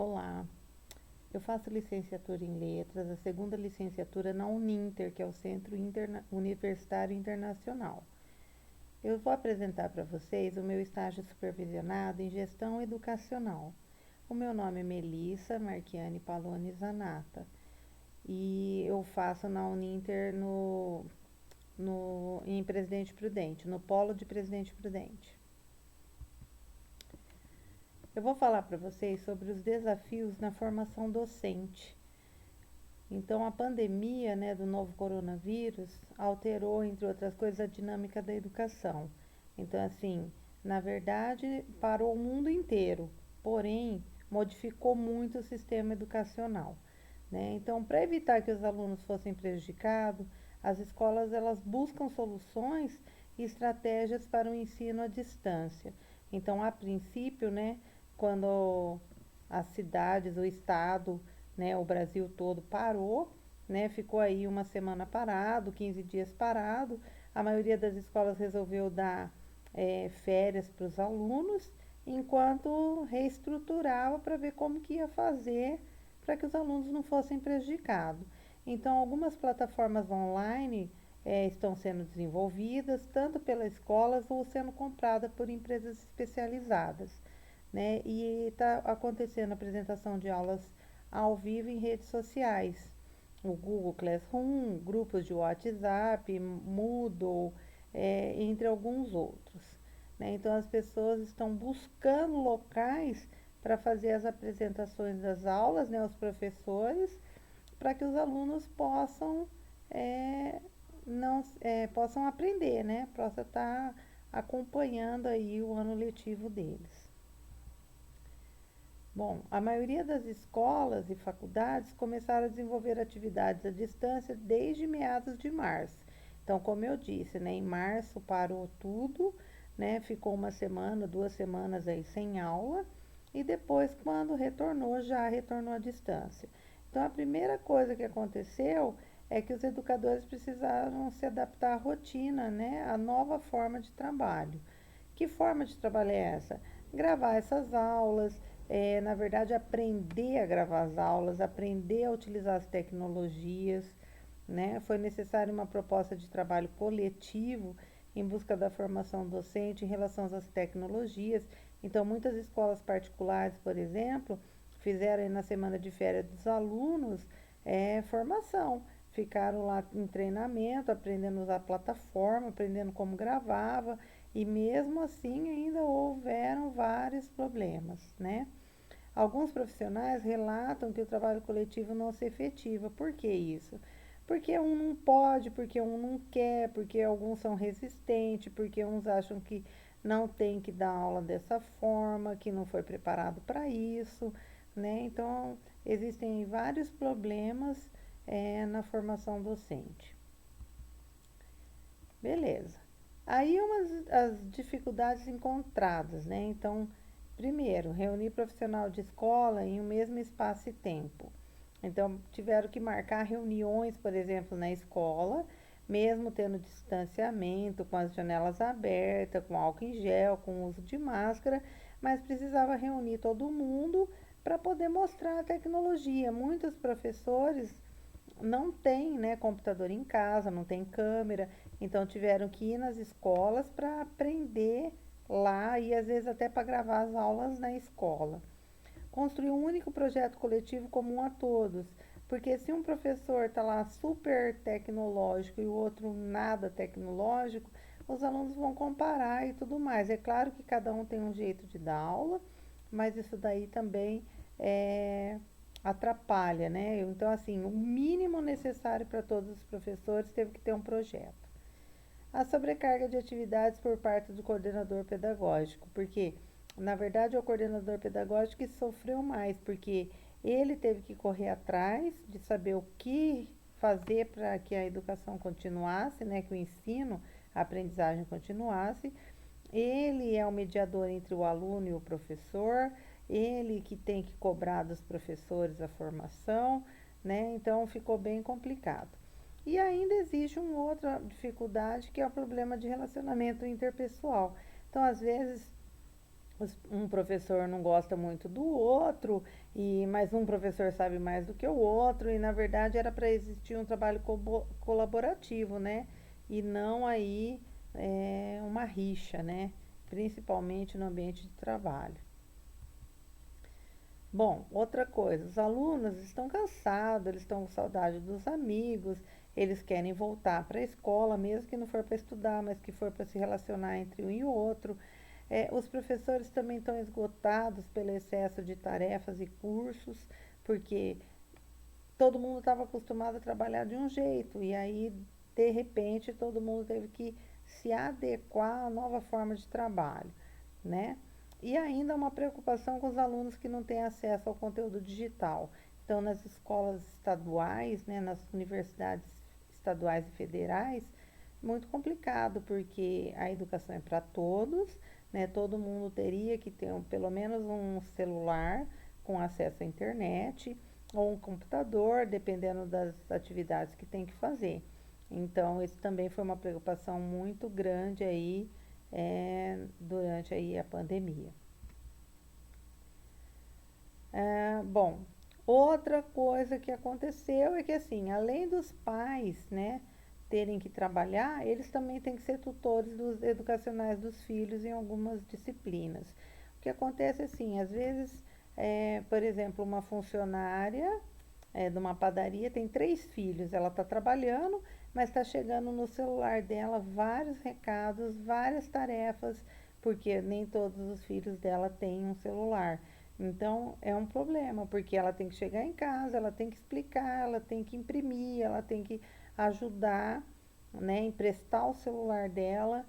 Olá, eu faço licenciatura em Letras, a segunda licenciatura na Uninter, que é o Centro Universitário Internacional. Eu vou apresentar para vocês o meu estágio supervisionado em Gestão Educacional. O meu nome é Melissa Marchiane Paloni Zanata e eu faço na Uninter em Presidente Prudente, no Polo de Presidente Prudente. Eu vou falar para vocês sobre os desafios na formação docente. Então, a pandemia, né, do novo coronavírus alterou, entre outras coisas, a dinâmica da educação. Então, assim, na verdade, parou o mundo inteiro, porém, modificou muito o sistema educacional, né? Então, para evitar que os alunos fossem prejudicados, as escolas elas buscam soluções e estratégias para o ensino à distância. Então, a princípio, né, quando as cidades, o estado, né, o Brasil todo parou, né, ficou aí uma semana parado, 15 dias parado. A maioria das escolas resolveu dar férias para os alunos, enquanto reestruturava para ver como que ia fazer para que os alunos não fossem prejudicados. Então, algumas plataformas online estão sendo desenvolvidas, tanto pelas escolas ou sendo compradas por empresas especializadas, né? E está acontecendo a apresentação de aulas ao vivo em redes sociais. O Google Classroom, grupos de WhatsApp, Moodle, entre alguns outros, né? Então, as pessoas estão buscando locais para fazer as apresentações das aulas, né, os professores, para que os alunos possam, não, possam aprender, né? Possa estar acompanhando aí o ano letivo deles. Bom, a maioria das escolas e faculdades começaram a desenvolver atividades à distância desde meados de março. Então, como eu disse, né, em março parou tudo, né, ficou uma semana, 2 semanas aí sem aula, e depois, quando retornou, já retornou à distância. Então, a primeira coisa que aconteceu é que os educadores precisaram se adaptar à rotina, né, à nova forma de trabalho. Que forma de trabalho é essa? Gravar essas aulas, na verdade, aprender a gravar as aulas, aprender a utilizar as tecnologias, né? Foi necessária uma proposta de trabalho coletivo em busca da formação docente em relação às tecnologias. Então, muitas escolas particulares, por exemplo, fizeram na semana de férias dos alunos formação. Ficaram lá em treinamento, aprendendo a usar a plataforma, aprendendo como gravava, e mesmo assim ainda houveram vários problemas, né? Alguns profissionais relatam que o trabalho coletivo não se efetiva. Por que isso? Porque um não pode, porque um não quer, porque alguns são resistentes, porque uns acham que não tem que dar aula dessa forma, que não foi preparado para isso, né? Então, existem vários problemas na formação docente. Beleza. Aí as dificuldades encontradas, né? Então, primeiro, reunir profissional de escola em um mesmo espaço e tempo. Então, tiveram que marcar reuniões, por exemplo, na escola, mesmo tendo distanciamento, com as janelas abertas, com álcool em gel, com uso de máscara, mas precisava reunir todo mundo para poder mostrar a tecnologia. Muitos professores não têm, né, computador em casa, não tem câmera, então tiveram que ir nas escolas para aprender lá e às vezes até para gravar as aulas na escola. Construir um único projeto coletivo comum a todos, porque se um professor está lá super tecnológico e o outro nada tecnológico, os alunos vão comparar e tudo mais. É claro que cada um tem um jeito de dar aula, mas isso daí também atrapalha, né? Então, assim, o mínimo necessário para todos os professores teve que ter um projeto. A sobrecarga de atividades por parte do coordenador pedagógico, porque na verdade é o coordenador pedagógico que sofreu mais, porque ele teve que correr atrás de saber o que fazer para que a educação continuasse, né, que o ensino, a aprendizagem continuasse. Ele é o mediador entre o aluno e o professor, ele que tem que cobrar dos professores a formação, né? Então ficou bem complicado. E ainda existe uma outra dificuldade que é o problema de relacionamento interpessoal. Então, às vezes, Um professor não gosta muito do outro, e mas um professor sabe mais do que o outro, e na verdade era para existir um trabalho colaborativo, né? E não aí uma rixa, né? Principalmente no ambiente de trabalho. Bom, outra coisa, os alunos estão cansados, eles estão com saudade dos amigos, eles querem voltar para a escola, mesmo que não for para estudar, mas que for para se relacionar entre um e outro. Os professores também estão esgotados pelo excesso de tarefas e cursos, porque todo mundo estava acostumado a trabalhar de um jeito, e aí, de repente, todo mundo teve que se adequar à nova forma de trabalho, né? E ainda uma preocupação com os alunos que não têm acesso ao conteúdo digital. Então, nas escolas estaduais, né, nas universidades estaduais e federais, muito complicado, porque a educação é para todos, né? Todo mundo teria que ter pelo menos um celular com acesso à internet ou um computador, dependendo das atividades que tem que fazer. Então, isso também foi uma preocupação muito grande aí durante aí a pandemia. Bom, outra coisa que aconteceu é que assim, além dos pais, né, terem que trabalhar, eles também têm que ser tutores educacionais dos filhos em algumas disciplinas. O que acontece assim, às vezes, por exemplo, uma funcionária de uma padaria tem 3 filhos, ela está trabalhando, mas está chegando no celular dela vários recados, várias tarefas, porque nem todos os filhos dela têm um celular. Então é um problema, porque ela tem que chegar em casa, ela tem que explicar, ela tem que imprimir, ela tem que ajudar, né, emprestar o celular dela.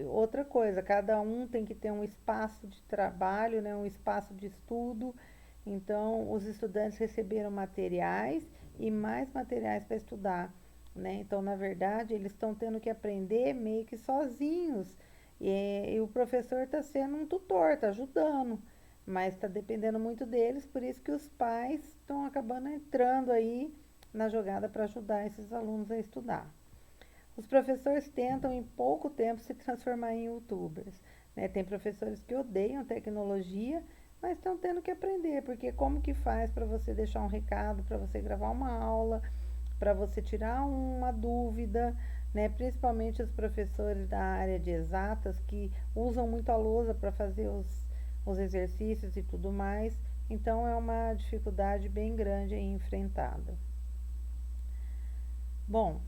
Outra coisa, cada um tem que ter um espaço de trabalho, né, um espaço de estudo. Então, os estudantes receberam materiais e mais materiais para estudar, né? Então, na verdade, eles estão tendo que aprender meio que sozinhos. E o professor está sendo um tutor, está ajudando, mas está dependendo muito deles, por isso que os pais estão acabando entrando aí na jogada para ajudar esses alunos a estudar. Os professores tentam em pouco tempo se transformar em youtubers, né? Tem professores que odeiam tecnologia, mas estão tendo que aprender, porque como que faz para você deixar um recado, para você gravar uma aula, para você tirar uma dúvida, né? Principalmente os professores da área de exatas que usam muito a lousa para fazer os exercícios e tudo mais. Então é uma dificuldade bem grande aí enfrentada. Bom,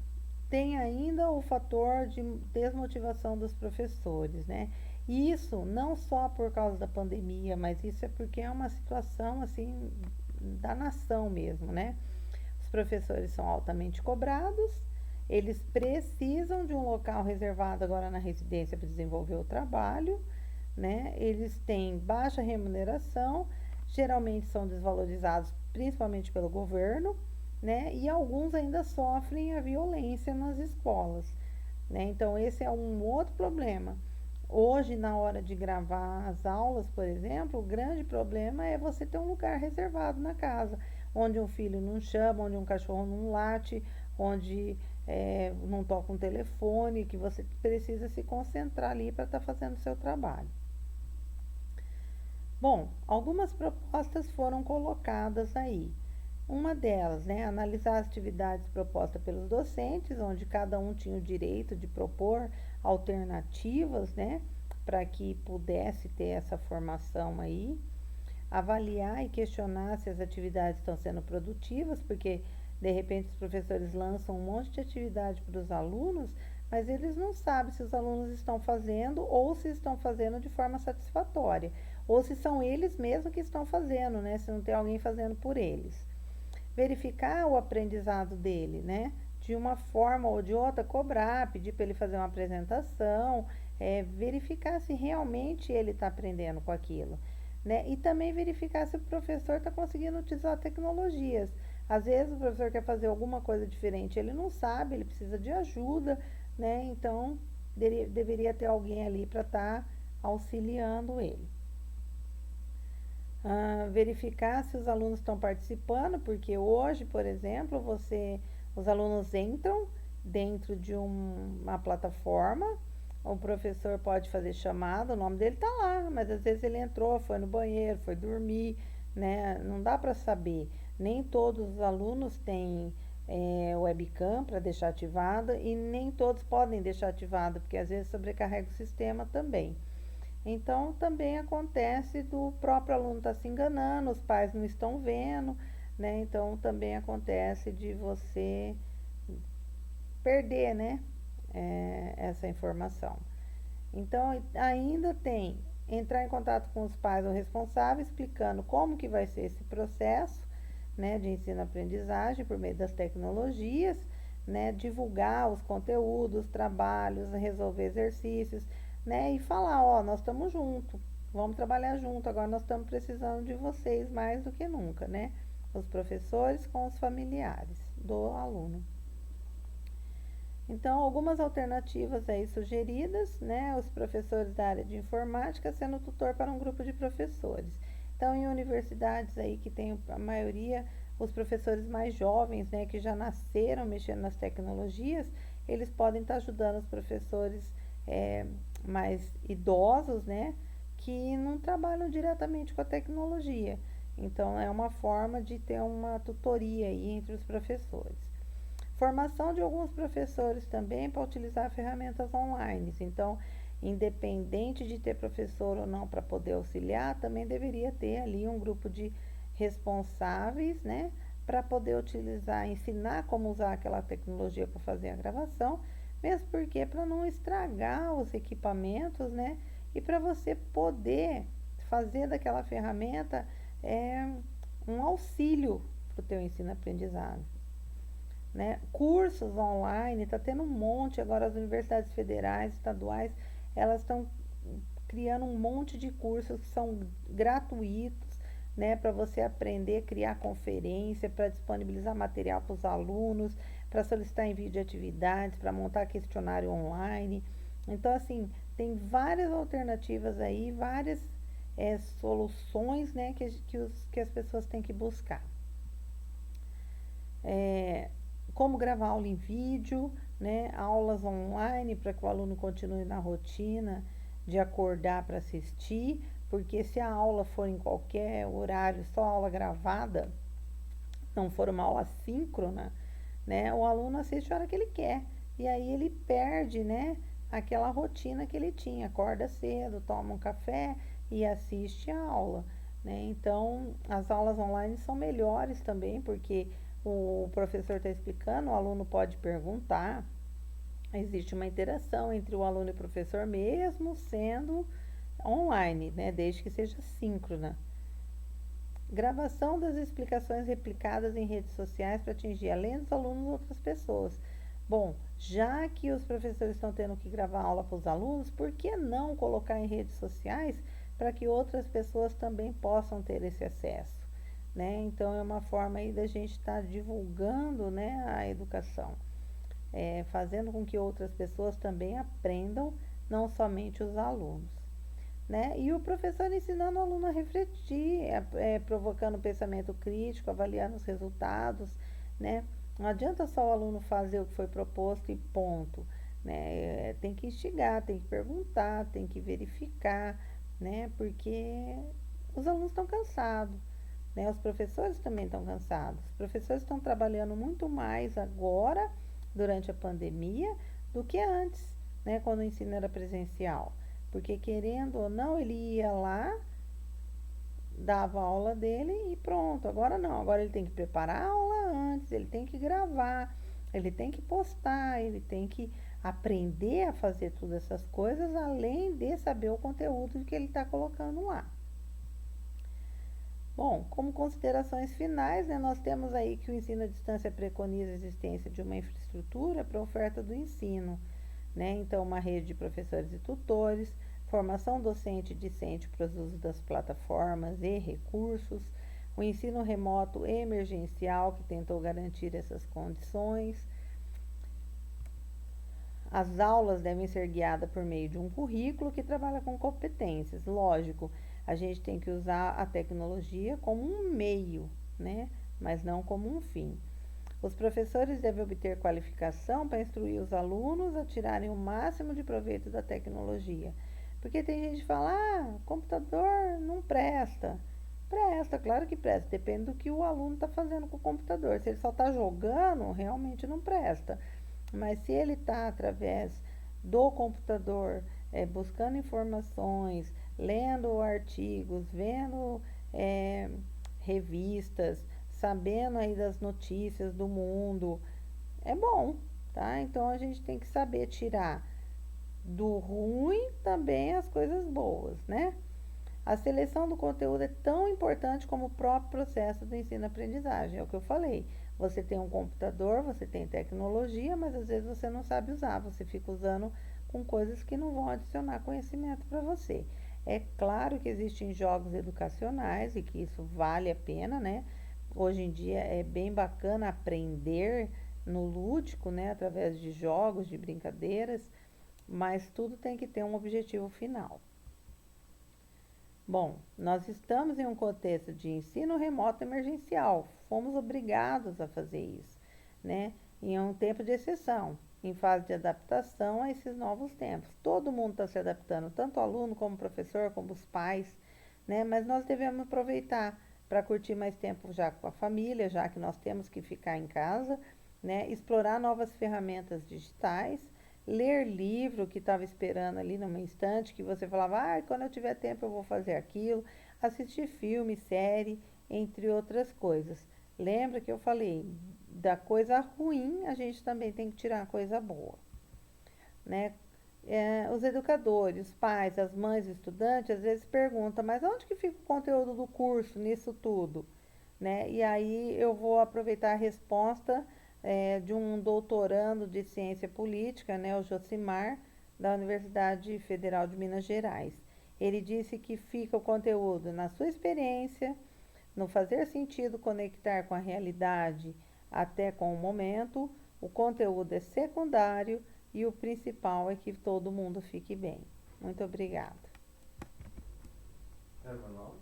tem ainda o fator de desmotivação dos professores, né? E isso não só por causa da pandemia, mas isso é porque é uma situação assim da nação mesmo, né? Os professores são altamente cobrados, eles precisam de um local reservado agora na residência para desenvolver o trabalho, né? Eles têm baixa remuneração, geralmente são desvalorizados principalmente pelo governo, né? E alguns ainda sofrem a violência nas escolas, né? Então esse é um outro problema. Hoje, na hora de gravar as aulas, por exemplo, o grande problema é você ter um lugar reservado na casa, onde um filho não chama, onde um cachorro não late, onde não toca um telefone, que você precisa se concentrar ali para estar fazendo o seu trabalho. Bom, algumas propostas foram colocadas aí. Uma delas, né, analisar as atividades propostas pelos docentes, onde cada um tinha o direito de propor alternativas, né, para que pudesse ter essa formação aí. Avaliar e questionar se as atividades estão sendo produtivas, porque de repente os professores lançam um monte de atividade para os alunos, mas eles não sabem se os alunos estão fazendo ou se estão fazendo de forma satisfatória, ou se são eles mesmos que estão fazendo, né? Se não tem alguém fazendo por eles. Verificar o aprendizado dele, né? De uma forma ou de outra, cobrar, pedir para ele fazer uma apresentação, verificar se realmente ele está aprendendo com aquilo, né? E também verificar se o professor está conseguindo utilizar tecnologias. Às vezes o professor quer fazer alguma coisa diferente, ele não sabe, ele precisa de ajuda, né? Então deveria ter alguém ali para estar auxiliando ele. Verificar se os alunos estão participando, porque hoje, por exemplo, os alunos entram dentro de uma plataforma, O professor pode fazer chamada, o nome dele está lá, mas às vezes ele entrou, foi no banheiro, foi dormir, né? Não dá para saber. Nem todos os alunos têm webcam para deixar ativada e nem todos podem deixar ativada, porque às vezes sobrecarrega o sistema também. Então, também acontece do próprio aluno estar se enganando, os pais não estão vendo, né? Então, também acontece de você perder, né? Essa informação. Então, ainda tem entrar em contato com os pais ou responsáveis, explicando como que vai ser esse processo, né, de ensino-aprendizagem por meio das tecnologias, né, divulgar os conteúdos, trabalhos, resolver exercícios, né, e falar, ó, nós estamos juntos, vamos trabalhar junto, agora nós estamos precisando de vocês mais do que nunca, né, os professores com os familiares do aluno. Então, algumas alternativas aí sugeridas, né? Os professores da área de informática sendo tutor para um grupo de professores. Então, em universidades aí que tem a maioria, os professores mais jovens, né? Que já nasceram mexendo nas tecnologias, eles podem estar ajudando os professores mais idosos, né? Que não trabalham diretamente com a tecnologia. Então, é uma forma de ter uma tutoria aí entre os professores. Formação de alguns professores também para utilizar ferramentas online. Então, independente de ter professor ou não para poder auxiliar, também deveria ter ali um grupo de responsáveis, né, para poder utilizar, ensinar como usar aquela tecnologia para fazer a gravação, mesmo porque para não estragar os equipamentos, né, e para você poder fazer daquela ferramenta um auxílio para o teu ensino-aprendizado. Né? Cursos online, está tendo um monte, agora as universidades federais, estaduais, elas estão criando um monte de cursos que são gratuitos, né, para você aprender a criar conferência, para disponibilizar material para os alunos, para solicitar envio de atividades, para montar questionário online. Então, assim, tem várias alternativas aí, várias soluções, né, que as pessoas têm que buscar. Como gravar aula em vídeo, né? Aulas online para que o aluno continue na rotina de acordar para assistir, porque se a aula for em qualquer horário, só aula gravada, não for uma aula síncrona, né? O aluno assiste a hora que ele quer e aí ele perde, né? Aquela rotina que ele tinha, acorda cedo, toma um café e assiste a aula, né? Então, as aulas online são melhores também, porque o professor está explicando, o aluno pode perguntar, existe uma interação entre o aluno e o professor, mesmo sendo online, né? Desde que seja síncrona. Gravação das explicações replicadas em redes sociais para atingir, além dos alunos, outras pessoas. Bom, já que os professores estão tendo que gravar aula para os alunos, por que não colocar em redes sociais para que outras pessoas também possam ter esse acesso? Né? Então, é uma forma aí da gente estar divulgando, né, a educação, fazendo com que outras pessoas também aprendam, não somente os alunos. Né? E o professor ensinando o aluno a refletir, provocando pensamento crítico, avaliando os resultados, né? Não adianta só o aluno fazer o que foi proposto e ponto, né? Tem que instigar, tem que perguntar, tem que verificar, né? Porque os alunos estão cansados, né? Os professores também estão cansados. Os professores estão trabalhando muito mais agora, durante a pandemia, do que antes, né? Quando o ensino era presencial. Porque querendo ou não, ele ia lá, dava a aula dele e pronto. Agora não, agora ele tem que preparar a aula antes, ele tem que gravar, ele tem que postar, ele tem que aprender a fazer todas essas coisas, além de saber o conteúdo que ele está colocando lá. Bom, como considerações finais, né, nós temos aí que o ensino à distância preconiza a existência de uma infraestrutura para a oferta do ensino, né? Então, uma rede de professores e tutores, formação docente e discente para os usos das plataformas e recursos, o ensino remoto emergencial que tentou garantir essas condições. As aulas devem ser guiadas por meio de um currículo que trabalha com competências. Lógico, a gente tem que usar a tecnologia como um meio, né? Mas não como um fim. Os professores devem obter qualificação para instruir os alunos a tirarem o máximo de proveito da tecnologia. Porque tem gente que fala, computador não presta. Presta, claro que presta, depende do que o aluno está fazendo com o computador. Se ele só está jogando, realmente não presta. Mas se ele está através do computador, buscando informações, lendo artigos, vendo revistas, sabendo aí das notícias do mundo, é bom, tá? Então a gente tem que saber tirar do ruim também as coisas boas, né? A seleção do conteúdo é tão importante como o próprio processo do ensino-aprendizagem. É o que eu falei. Você tem um computador, você tem tecnologia, mas às vezes você não sabe usar. Você fica usando com coisas que não vão adicionar conhecimento para você. É claro que existem jogos educacionais e que isso vale a pena, né? Hoje em dia é bem bacana aprender no lúdico, né? Através de jogos, de brincadeiras, mas tudo tem que ter um objetivo final. Bom, nós estamos em um contexto de ensino remoto emergencial. Fomos obrigados a fazer isso, né? Em um tempo de exceção, em fase de adaptação a esses novos tempos. Todo mundo está se adaptando, tanto o aluno como o professor, como os pais, né? Mas nós devemos aproveitar para curtir mais tempo já com a família, já que nós temos que ficar em casa, né? Explorar novas ferramentas digitais, ler livro que estava esperando ali numa instante, que você falava, quando eu tiver tempo eu vou fazer aquilo, assistir filme, série, entre outras coisas. Lembra que eu falei, da coisa ruim a gente também tem que tirar a coisa boa, né? Os educadores, os pais, as mães, os estudantes, às vezes perguntam, mas onde que fica o conteúdo do curso nisso tudo? Né? E aí eu vou aproveitar a resposta de um doutorando de ciência política, né, o Josimar, da Universidade Federal de Minas Gerais. Ele disse que fica o conteúdo na sua experiência, no fazer sentido conectar com a realidade até com o momento, o conteúdo é secundário e o principal é que todo mundo fique bem. Muito obrigada. Quero manual?